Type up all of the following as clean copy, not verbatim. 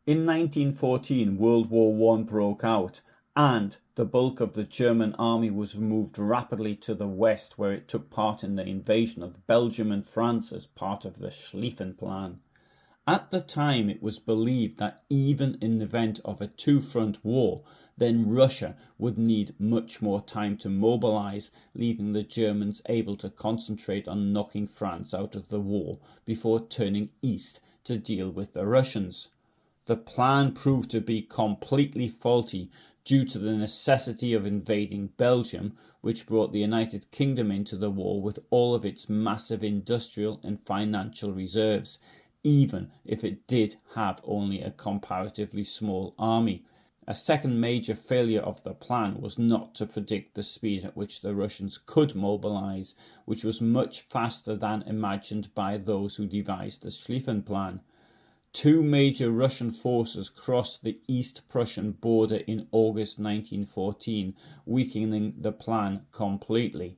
In 1914, World War I broke out, and the bulk of the German army was moved rapidly to the west, where it took part in the invasion of Belgium and France as part of the Schlieffen Plan. At the time, it was believed that even in the event of a two-front war, then Russia would need much more time to mobilise, leaving the Germans able to concentrate on knocking France out of the war before turning east to deal with the Russians. The plan proved to be completely faulty due to the necessity of invading Belgium, which brought the United Kingdom into the war with all of its massive industrial and financial reserves, even if it did have only a comparatively small army. A second major failure of the plan was not to predict the speed at which the Russians could mobilise, which was much faster than imagined by those who devised the Schlieffen Plan. Two major Russian forces crossed the East Prussian border in August 1914, weakening the plan completely.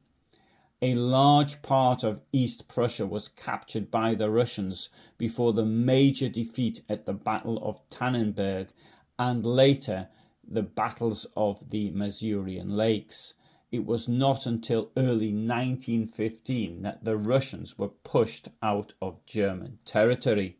A large part of East Prussia was captured by the Russians before the major defeat at the Battle of Tannenberg and later the battles of the Masurian Lakes. It was not until early 1915 that the Russians were pushed out of German territory.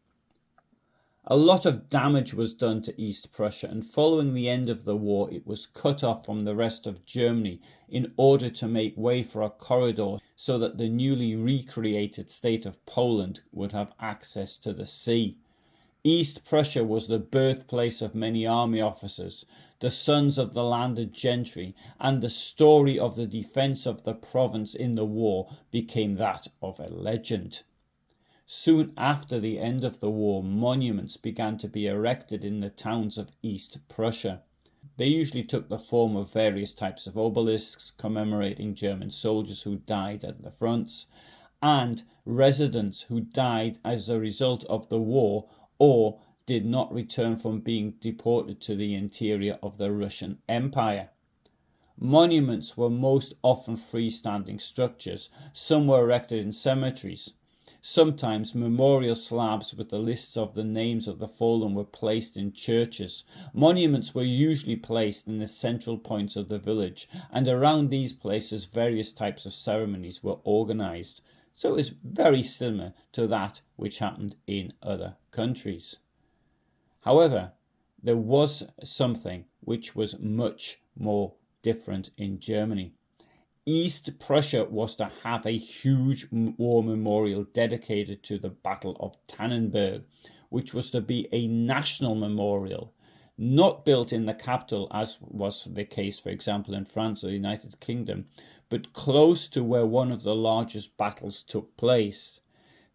A lot of damage was done to East Prussia, and following the end of the war it was cut off from the rest of Germany in order to make way for a corridor so that the newly recreated state of Poland would have access to the sea. East Prussia was the birthplace of many army officers, the sons of the landed gentry, and the story of the defence of the province in the war became that of a legend. Soon after the end of the war, monuments began to be erected in the towns of East Prussia. They usually took the form of various types of obelisks commemorating German soldiers who died at the fronts, and residents who died as a result of the war or did not return from being deported to the interior of the Russian Empire. Monuments were most often freestanding structures. Some were erected in cemeteries. Sometimes memorial slabs with the lists of the names of the fallen were placed in churches. Monuments were usually placed in the central points of the village, and around these places various types of ceremonies were organised. So it was very similar to that which happened in other countries. However, there was something which was much more different in Germany. East Prussia was to have a huge war memorial dedicated to the Battle of Tannenberg, which was to be a national memorial, not built in the capital as was the case, for example, in France or the United Kingdom, but close to where one of the largest battles took place.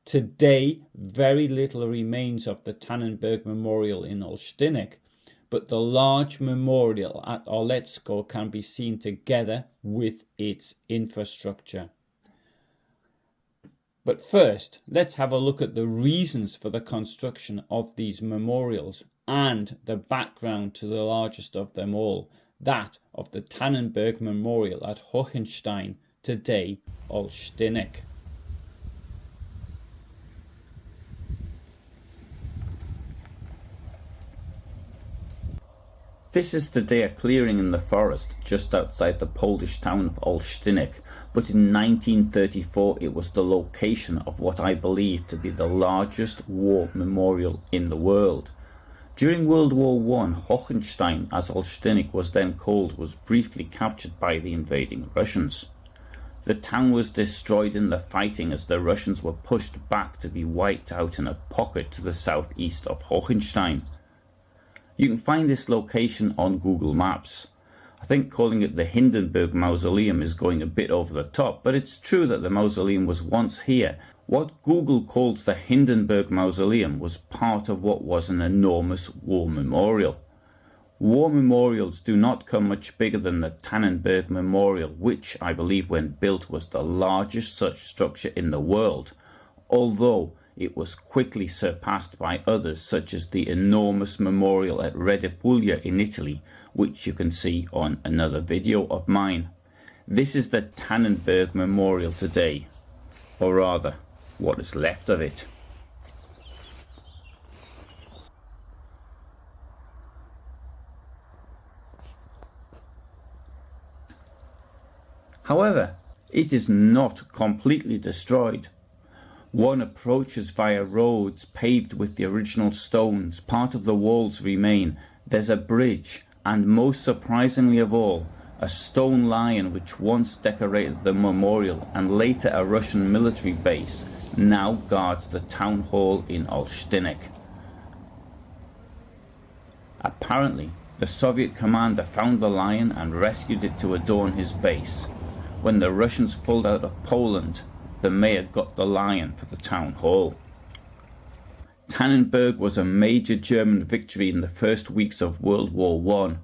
Today, very little remains of the Tannenberg Memorial in Olsztynek, but the large memorial at Olecko can be seen together with its infrastructure. But first, let's have a look at the reasons for the construction of these memorials and the background to the largest of them all, that of the Tannenberg Memorial at Hohenstein, today Olsztynek. This is today a clearing in the forest just outside the Polish town of Olsztynek, but in 1934 it was the location of what I believe to be the largest war memorial in the world. During World War I, Hohenstein, as Olsztynek was then called, was briefly captured by the invading Russians. The town was destroyed in the fighting as the Russians were pushed back to be wiped out in a pocket to the southeast of Hohenstein. You can find this location on Google Maps. I think calling it the Hindenburg Mausoleum is going a bit over the top, but it's true that the mausoleum was once here. What Google calls the Hindenburg Mausoleum was part of what was an enormous war memorial. War memorials do not come much bigger than the Tannenberg Memorial, which I believe when built was the largest such structure in the world, although it was quickly surpassed by others such as the enormous memorial at Reggio Puglia in Italy, which you can see on another video of mine. This is the Tannenberg Memorial today, or rather, what is left of it. However, it is not completely destroyed. One approaches via roads paved with the original stones. Part of the walls remain. There's a bridge, and most surprisingly of all, a stone lion which once decorated the memorial and later a Russian military base now guards the town hall in Olsztynek. Apparently, the Soviet commander found the lion and rescued it to adorn his base. When the Russians pulled out of Poland, the mayor got the lion for the town hall. Tannenberg was a major German victory in the first weeks of World War I.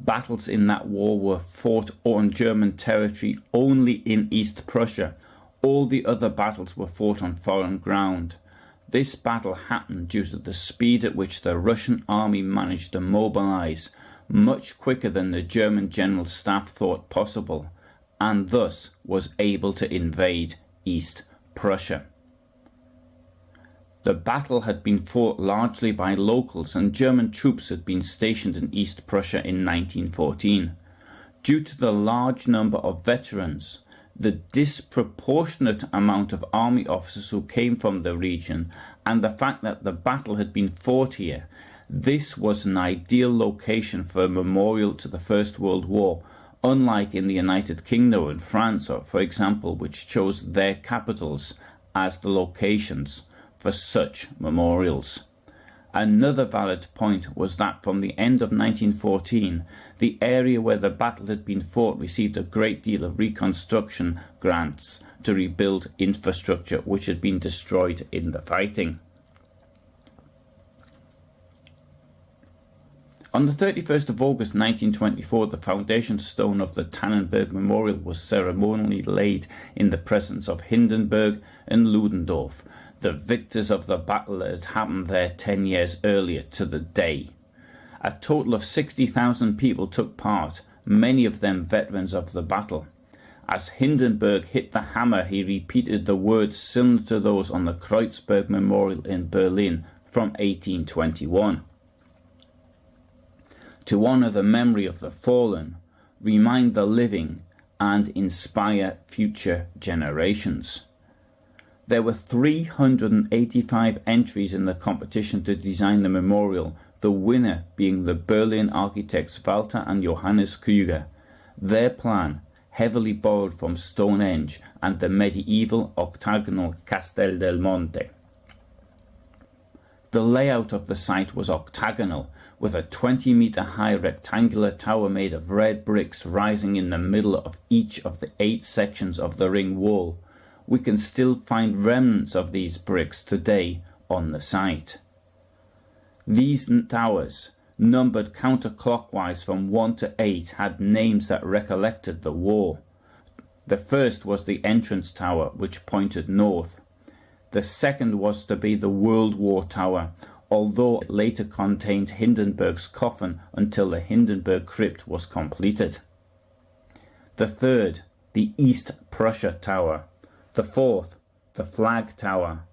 Battles in that war were fought on German territory only in East Prussia. All the other battles were fought on foreign ground. This battle happened due to the speed at which the Russian army managed to mobilise, much quicker than the German General Staff thought possible, and thus was able to invade East Prussia. The battle had been fought largely by locals, and German troops had been stationed in East Prussia in 1914. Due to the large number of veterans, the disproportionate amount of army officers who came from the region, and the fact that the battle had been fought here, this was an ideal location for a memorial to the First World War, unlike in the United Kingdom and France, for example, which chose their capitals as the locations for such memorials. Another valid point was that from the end of 1914, the area where the battle had been fought received a great deal of reconstruction grants to rebuild infrastructure which had been destroyed in the fighting. On the 31st of August 1924, the foundation stone of the Tannenberg Memorial was ceremonially laid in the presence of Hindenburg and Ludendorff, the victors of the battle that had happened there 10 years earlier to the day. A total of 60,000 people took part, many of them veterans of the battle. As Hindenburg hit the hammer, he repeated the words similar to those on the Kreuzberg Memorial in Berlin from 1821. To honour the memory of the fallen, remind the living, and inspire future generations. There were 385 entries in the competition to design the memorial, the winner being the Berlin architects Walter and Johannes Krüger. Their plan, heavily borrowed from Stonehenge and the medieval octagonal Castel del Monte. The layout of the site was octagonal, with a 20-metre high rectangular tower made of red bricks rising in the middle of each of the 8 sections of the ring wall. We can still find remnants of these bricks today on the site. These towers, numbered counterclockwise from 1 to 8, had names that recollected the war. The first was the entrance tower, which pointed north. The second was to be the World War Tower, although it later contained Hindenburg's coffin until the Hindenburg crypt was completed. The third, the East Prussia Tower. The fourth, the Flag Tower.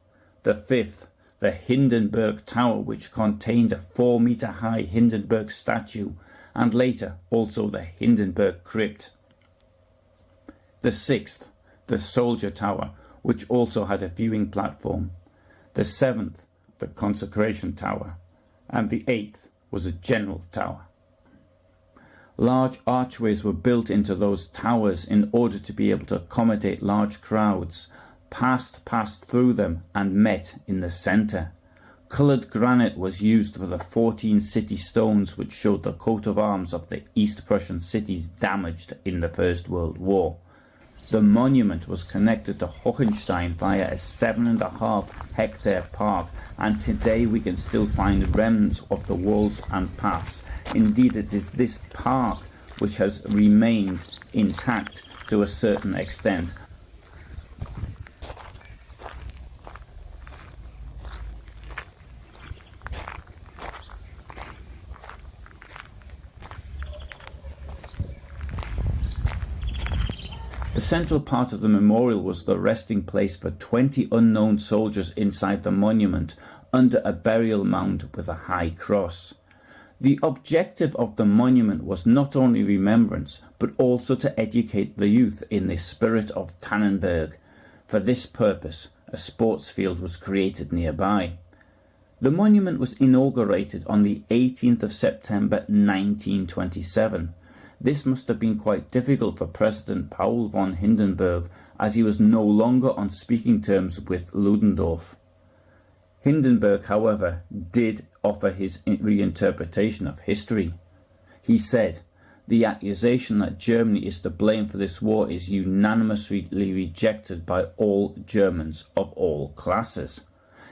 The fifth, the Hindenburg Tower, which contained a 4-metre high Hindenburg statue, and later also the Hindenburg crypt. The sixth, the Soldier Tower, which also had a viewing platform. The seventh, the Consecration Tower, and the eighth was a General Tower. Large archways were built into those towers in order to be able to accommodate large crowds. Passed through them and met in the centre. Coloured granite was used for the 14 city stones which showed the coat of arms of the East Prussian cities damaged in the First World War. The monument was connected to Hohenstein via a 7.5 hectare park, and today we can still find remnants of the walls and paths. Indeed, it is this park which has remained intact to a certain extent. The central part of the memorial was the resting place for 20 unknown soldiers inside the monument under a burial mound with a high cross. The objective of the monument was not only remembrance, but also to educate the youth in the spirit of Tannenberg. For this purpose, a sports field was created nearby. The monument was inaugurated on the 18th of September 1927. This must have been quite difficult for President Paul von Hindenburg, as he was no longer on speaking terms with Ludendorff. Hindenburg, however, did offer his reinterpretation of history. He said, "The accusation that Germany is to blame for this war is unanimously rejected by all Germans of all classes.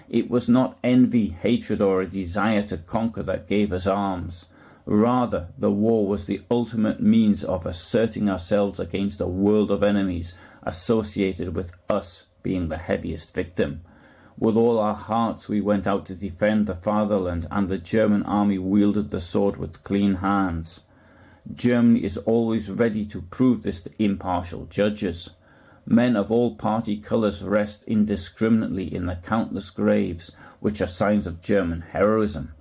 It was not envy, hatred, or a desire to conquer that gave us arms. Rather, the war was the ultimate means of asserting ourselves against a world of enemies associated with us being the heaviest victim. With all our hearts we went out to defend the fatherland, and the German army wielded the sword with clean hands. Germany is always ready to prove this to impartial judges. Men of all party colours rest indiscriminately in the countless graves which are signs of German heroism.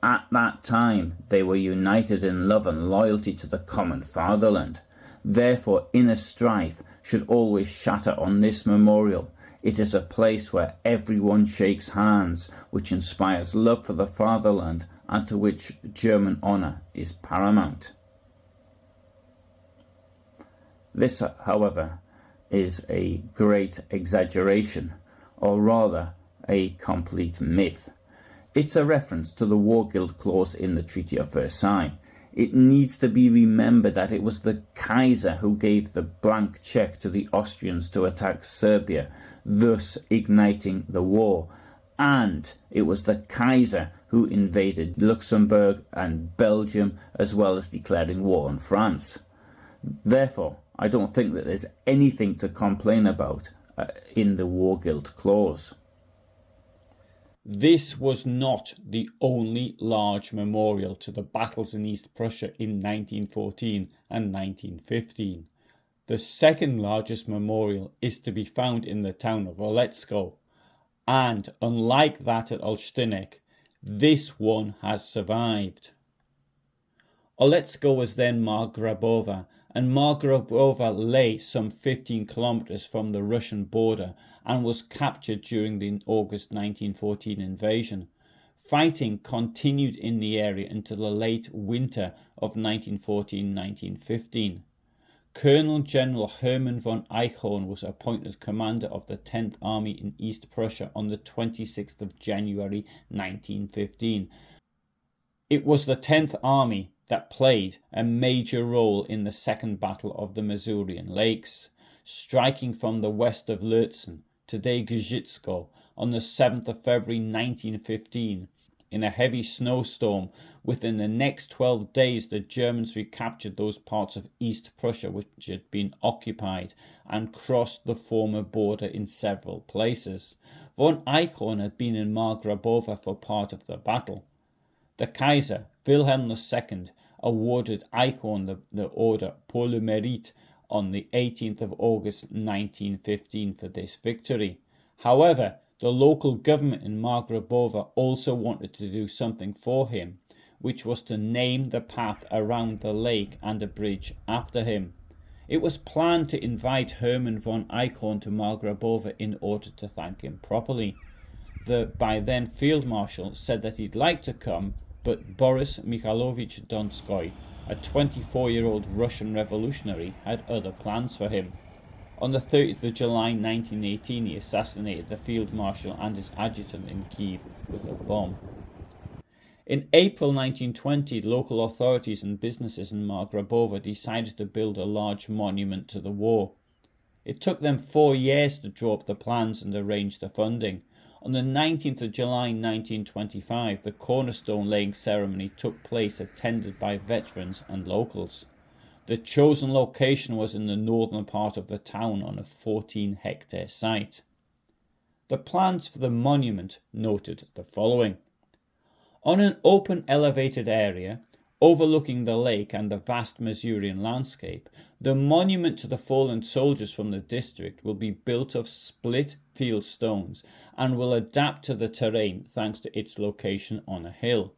At that time they were united in love and loyalty to the common fatherland. Therefore inner strife should always shatter on this memorial. It is a place where everyone shakes hands, which inspires love for the fatherland and to which German honour is paramount." This, however, is a great exaggeration, or rather a complete myth. It's a reference to the war guilt clause in the Treaty of Versailles. It needs to be remembered that it was the Kaiser who gave the blank cheque to the Austrians to attack Serbia, thus igniting the war. And it was the Kaiser who invaded Luxembourg and Belgium, as well as declaring war on France. Therefore, I don't think that there's anything to complain about in the war guilt clause. This was not the only large memorial to the battles in East Prussia in 1914 and 1915. The second largest memorial is to be found in the town of Olecko, and unlike that at Olsztynek, this one has survived. Olecko was then Margrabowa, and Margrabowa lay some 15 kilometers from the Russian border and was captured during the August 1914 invasion. Fighting continued in the area until the late winter of 1914-1915. Colonel General Hermann von Eichhorn was appointed commander of the 10th Army in East Prussia on the 26th of January 1915. It was the 10th Army that played a major role in the Second Battle of the Masurian Lakes, striking from the west of Lützen, today Giżycko, on the 7th of February 1915. In a heavy snowstorm, within the next 12 days the Germans recaptured those parts of East Prussia which had been occupied and crossed the former border in several places. Von Eichhorn had been in Margrabowa for part of the battle. The Kaiser, Wilhelm II, awarded Eichhorn the order pour le mérite on the 18th of August 1915 for this victory. However, the local government in Margrabowa also wanted to do something for him, which was to name the path around the lake and a bridge after him. It was planned to invite Hermann von Eichhorn to Margrabowa in order to thank him properly. The by then Field Marshal said that he'd like to come, but Boris Mikhailovich Donskoy, a 24-year-old Russian revolutionary, had other plans for him. On the 30th of July 1918, he assassinated the Field Marshal and his adjutant in Kiev with a bomb. In April 1920, local authorities and businesses in Margrabowa decided to build a large monument to the war. It took them 4 years to draw up the plans and arrange the funding. On the 19th of July 1925, the cornerstone laying ceremony took place, attended by veterans and locals. The chosen location was in the northern part of the town on a 14-hectare site. The plans for the monument noted the following. On an open elevated area, overlooking the lake and the vast Masurian landscape, the monument to the fallen soldiers from the district will be built of split field stones and will adapt to the terrain thanks to its location on a hill.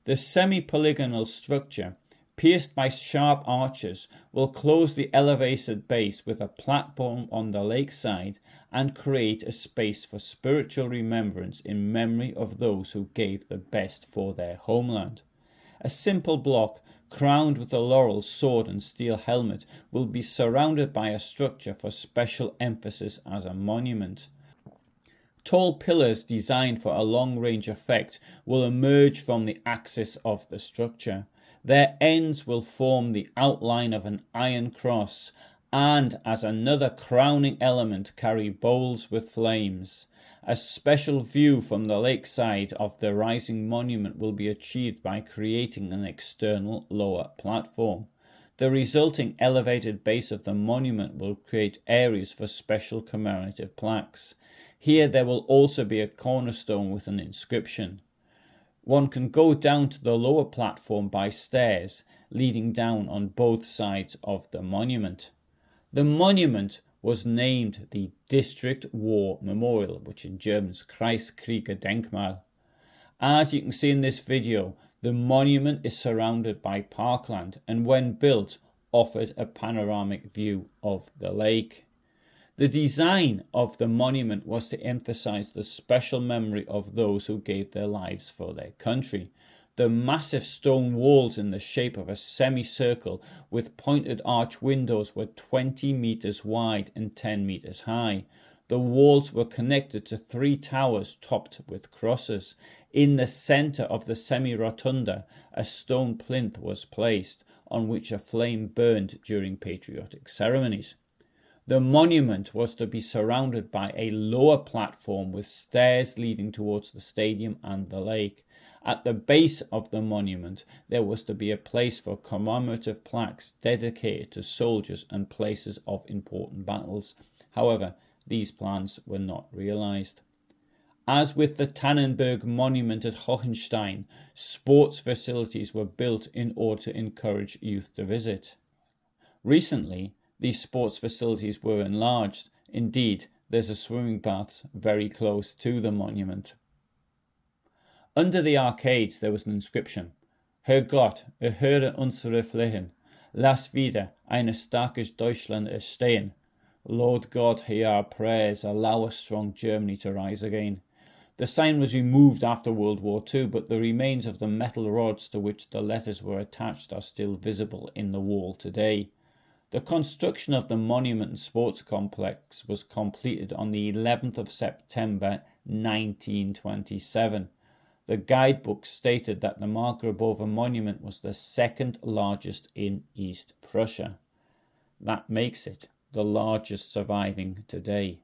The semi-polygonal structure, pierced by sharp arches, will close the elevated base with a platform on the lakeside and create a space for spiritual remembrance in memory of those who gave the best for their homeland. A simple block crowned with a laurel, sword and steel helmet will be surrounded by a structure for special emphasis as a monument. Tall pillars designed for a long-range effect will emerge from the axis of the structure. Their ends will form the outline of an iron cross and, as another crowning element, carry bowls with flames. A special view from the lakeside of the rising monument will be achieved by creating an external lower platform. The resulting elevated base of the monument will create areas for special commemorative plaques. Here there will also be a cornerstone with an inscription. One can go down to the lower platform by stairs leading down on both sides of the monument. The monument was named the District War Memorial, which in German is Kreiskriegerdenkmal. As you can see in this video, the monument is surrounded by parkland and when built offered a panoramic view of the lake. The design of the monument was to emphasize the special memory of those who gave their lives for their country. The massive stone walls in the shape of a semicircle with pointed arch windows were 20 meters wide and 10 meters high. The walls were connected to 3 towers topped with crosses. In the center of the semi-rotunda, a stone plinth was placed on which a flame burned during patriotic ceremonies. The monument was to be surrounded by a lower platform with stairs leading towards the stadium and the lake. At the base of the monument, there was to be a place for commemorative plaques dedicated to soldiers and places of important battles. However, these plans were not realized. As with the Tannenberg monument at Hohenstein, sports facilities were built in order to encourage youth to visit. Recently, these sports facilities were enlarged. Indeed, there's a swimming bath very close to the monument. Under the arcades there was an inscription: Herr Gott, erhöre unsere Flehen, lass wieder ein starkes Deutschland erstehen. Lord God, hear our prayers, allow a strong Germany to rise again. The sign was removed after World War II, but the remains of the metal rods to which the letters were attached are still visible in the wall today. The construction of the monument and sports complex was completed on the 11th of September 1927. The guidebook stated that the Margrabowa monument was the second largest in East Prussia. That makes it the largest surviving today.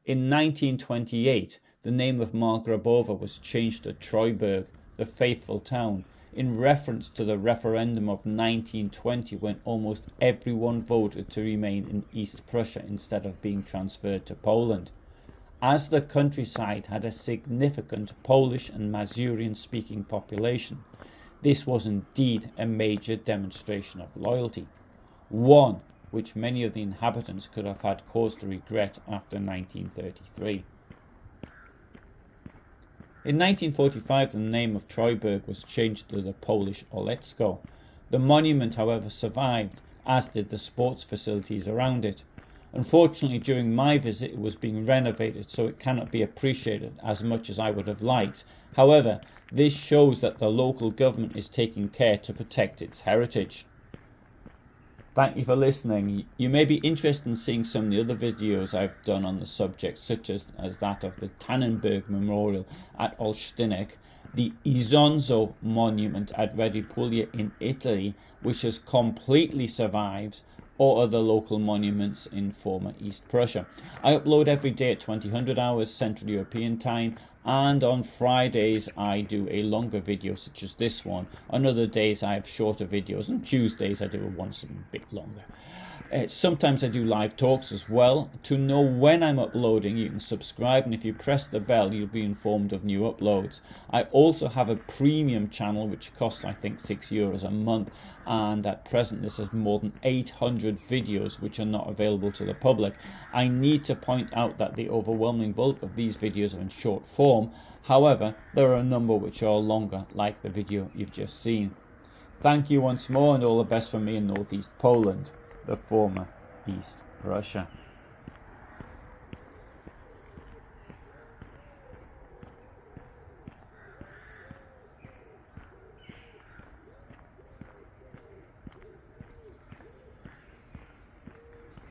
In 1928, the name of Margrabowa was changed to Treuberg, the faithful town, in reference to the referendum of 1920 when almost everyone voted to remain in East Prussia instead of being transferred to Poland. As the countryside had a significant Polish and Masurian speaking population, this was indeed a major demonstration of loyalty, one which many of the inhabitants could have had cause to regret after 1933. In 1945, the name of Treuberg was changed to the Polish Olecko. The monument, however, survived, as did the sports facilities around it. Unfortunately, during my visit, it was being renovated, so it cannot be appreciated as much as I would have liked. However, this shows that the local government is taking care to protect its heritage. Thank you for listening. You may be interested in seeing some of the other videos I've done on the subject, such as that of the Tannenberg Memorial at Olsztynek, the Isonzo Monument at Reggio Emilia in Italy, which has completely survived, or other local monuments in former East Prussia. I upload every day at 2000 hours Central European time, and on Fridays I do a longer video such as this one. On other days I have shorter videos, and Tuesdays I do one a bit longer. Sometimes I do live talks as well. To know when I'm uploading, you can subscribe, and if you press the bell, you'll be informed of new uploads. I also have a premium channel which costs, I think, €6 a month, and at present this has more than 800 videos which are not available to the public. I need to point out that the overwhelming bulk of these videos are in short form. However, there are a number which are longer, like the video you've just seen. Thank you once more, and all the best from me in Northeast Poland, the former East Prussia.